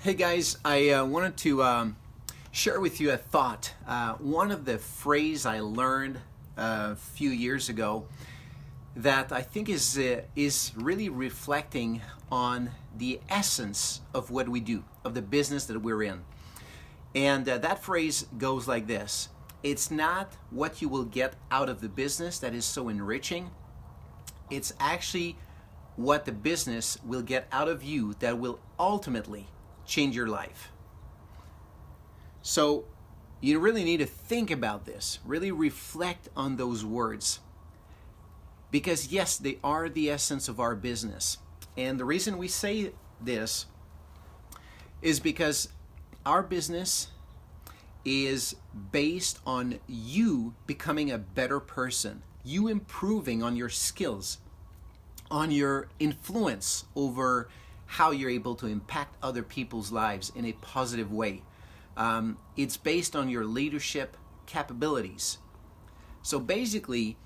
Hey guys, I wanted to share with you a thought. One of the phrase I learned a few years ago that I think is really reflecting on the essence of what we do, of the business that we're in. And that phrase goes like this: it's not what you will get out of the business that is so enriching. It's actually what the business will get out of you that will ultimately change your life. So you really need to think about this, really reflect on those words. Because yes, they are the essence of our business. And the reason we say this is because our business is based on you becoming a better person, you improving on your skills, on your influence over how you're able to impact other people's lives in a positive way. It's based on your leadership capabilities. So basically,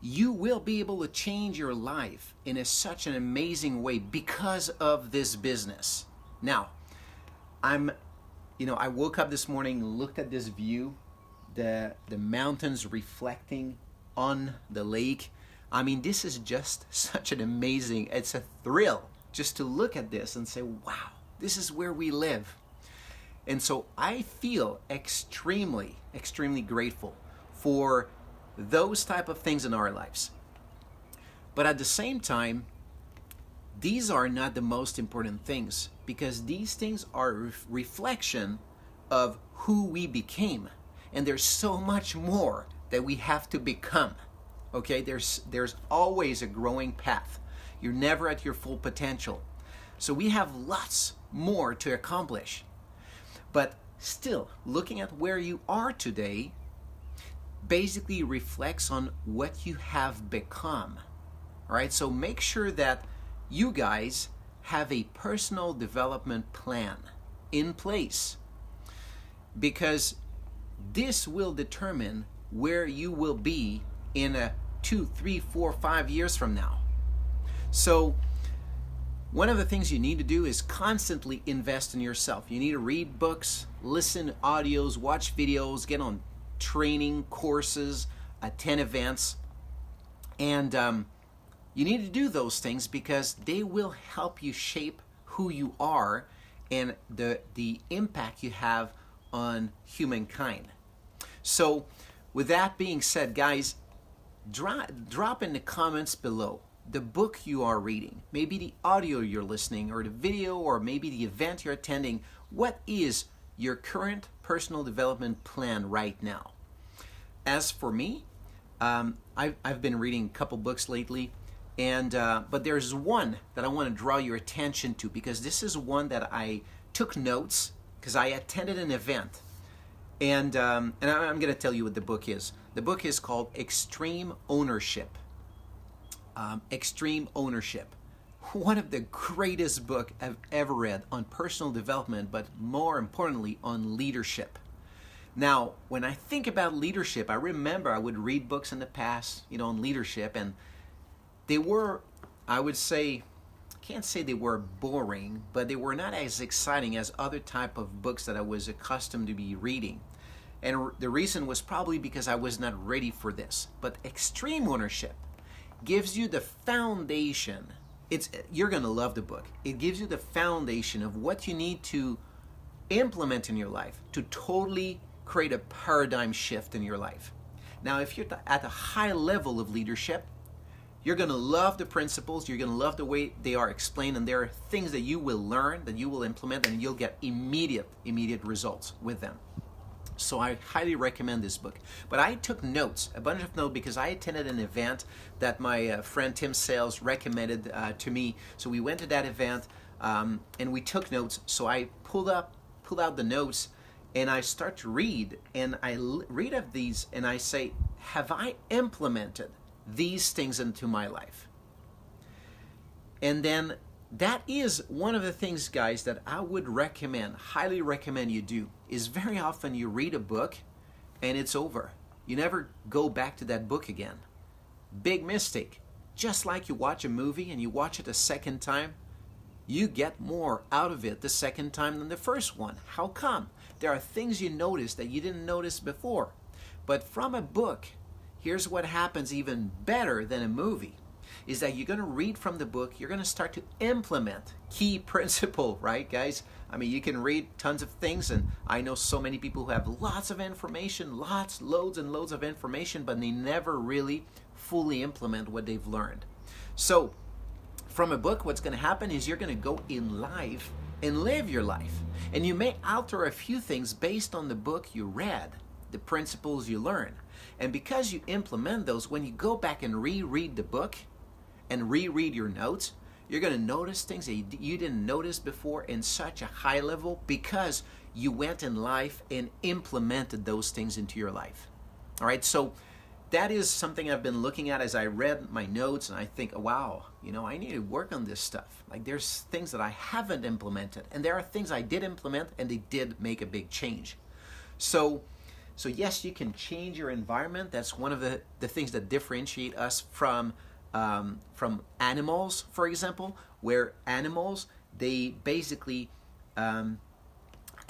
you will be able to change your life in such an amazing way because of this business. Now, I woke up this morning, looked at this view, the mountains reflecting on the lake. I mean, this is just such an amazing, it's a thrill just to look at this and say, wow, this is where we live. And so I feel extremely, extremely grateful for those type of things in our lives. But at the same time, these are not the most important things, because these things are a reflection of who we became. And there's so much more that we have to become. Okay, there's always a growing path. You're never at your full potential. So we have lots more to accomplish. But still, looking at where you are today basically reflects on what you have become. All right, so make sure that you guys have a personal development plan in place, because this will determine where you will be in 2, 3, 4, 5 years from now. So one of the things you need to do is constantly invest in yourself. You need to read books, listen to audios, watch videos, get on training courses, attend events. And you need to do those things because they will help you shape who you are and the impact you have on humankind. So with that being said, guys, drop in the comments below the book you are reading, maybe the audio you're listening, or the video, or maybe the event you're attending. What is your current personal development plan right now? As for me, I've been reading a couple books lately, and but there's one that I want to draw your attention to, because this is one that I took notes because I attended an event, and I'm going to tell you what the book is. The book is called Extreme Ownership. Extreme Ownership. One of the greatest books I've ever read on personal development, but more importantly on leadership. Now, when I think about leadership, I remember I would read books in the past, on leadership, and they were, I would say, I can't say they were boring, but they were not as exciting as other type of books that I was accustomed to be reading. And the reason was probably because I was not ready for this. But Extreme Ownership gives you the foundation. You're going to love the book. It gives you the foundation of what you need to implement in your life to totally create a paradigm shift in your life. Now, if you're at a high level of leadership, you're going to love the principles. You're going to love the way they are explained, and there are things that you will learn, that you will implement, and you'll get immediate results with them. So I highly recommend this book. But I took notes, a bunch of notes, because I attended an event that my friend Tim Sales recommended to me. So we went to that event and we took notes. So I pulled out the notes and I start to read. And I read of these and I say, have I implemented these things into my life? And then that is one of the things, guys, that I would highly recommend you do, is very often you read a book and it's over. You never go back to that book again. Big mistake. Just like you watch a movie and you watch it a second time, you get more out of it the second time than the first one. How come? There are things you notice that you didn't notice before. But from a book, here's what happens even better than a movie, is that you're going to read from the book, you're going to start to implement key principle, right, guys? I mean, you can read tons of things, and I know so many people who have lots of information, loads and loads of information, but they never really fully implement what they've learned. So, from a book, what's going to happen is you're going to go in life and live your life. And you may alter a few things based on the book you read, the principles you learn. And because you implement those, when you go back and reread the book and reread your notes, you're going to notice things that you didn't notice before in such a high level because you went in life and implemented those things into your life. All right, so that is something I've been looking at as I read my notes, and I think, wow, I need to work on this stuff. Like, there's things that I haven't implemented, and there are things I did implement, and they did make a big change. So yes, you can change your environment. That's one of the things that differentiate us from animals, for example, where animals, they basically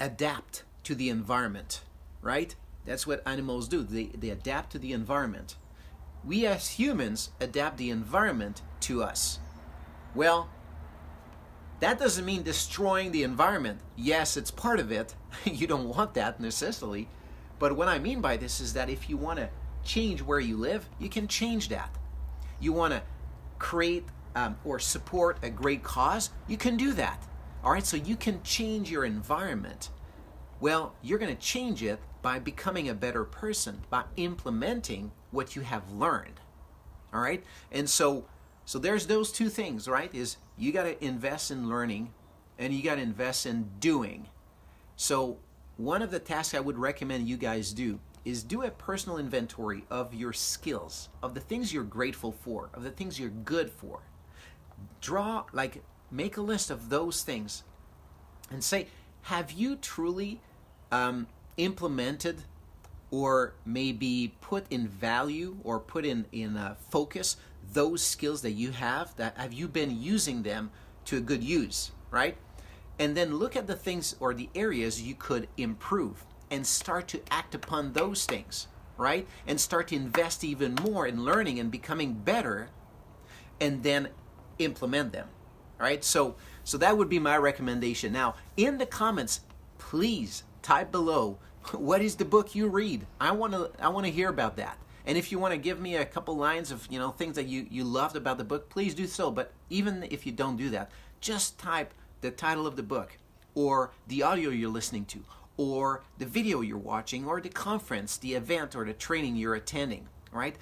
adapt to the environment, right? That's what animals do. They adapt to the environment. We as humans adapt the environment to us. Well, that doesn't mean destroying the environment. Yes, it's part of it. You don't want that necessarily. But what I mean by this is that if you want to change where you live, you can change that. You want to create or support a great cause, you can do that. All right, so you can change your environment. Well, you're going to change it by becoming a better person, by implementing what you have learned. All right? And so there's those two things, right? Is you got to invest in learning and you got to invest in doing. So one of the tasks I would recommend you guys do is do a personal inventory of your skills, of the things you're grateful for, of the things you're good for. Make a list of those things and say, have you truly implemented or maybe put in value or put in focus those skills that you have? That have you been using them to a good use, right? And then look at the things or the areas you could improve and start to act upon those things, right? And start to invest even more in learning and becoming better, and then implement them, right? So that would be my recommendation. Now, in the comments, please type below, what is the book you read? I want to hear about that. And if you want to give me a couple lines of things that you loved about the book, please do so. But even if you don't do that, just type the title of the book, or the audio you're listening to, or the video you're watching, or the conference, the event, or the training you're attending, right?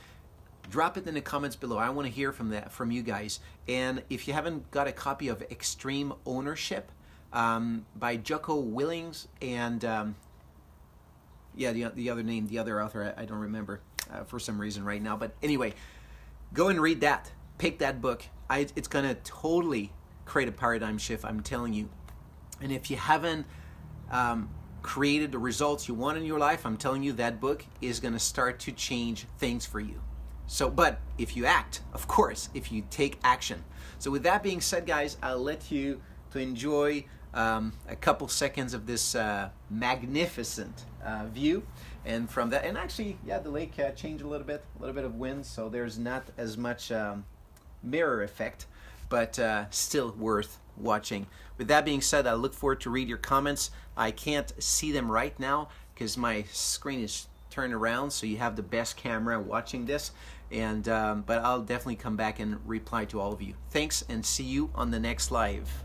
Drop it in the comments below. I want to hear from you guys. And if you haven't got a copy of Extreme Ownership by Jocko Willink and the other author, I don't remember for some reason right now. But anyway, go and read that. Pick that book. It's going to totally create a paradigm shift, I'm telling you. And if you haven't created the results you want in your life, I'm telling you that book is going to start to change things for you. So, but if you act, of course, if you take action. So with that being said, guys, I'll let you to enjoy a couple seconds of this magnificent view. And from that, and actually, the lake changed a little bit of wind, so there's not as much mirror effect, but still worth watching. With that being said, I look forward to read your comments. I can't see them right now because my screen is turned around, so you have the best camera watching this. And but I'll definitely come back and reply to all of you. Thanks, and see you on the next live.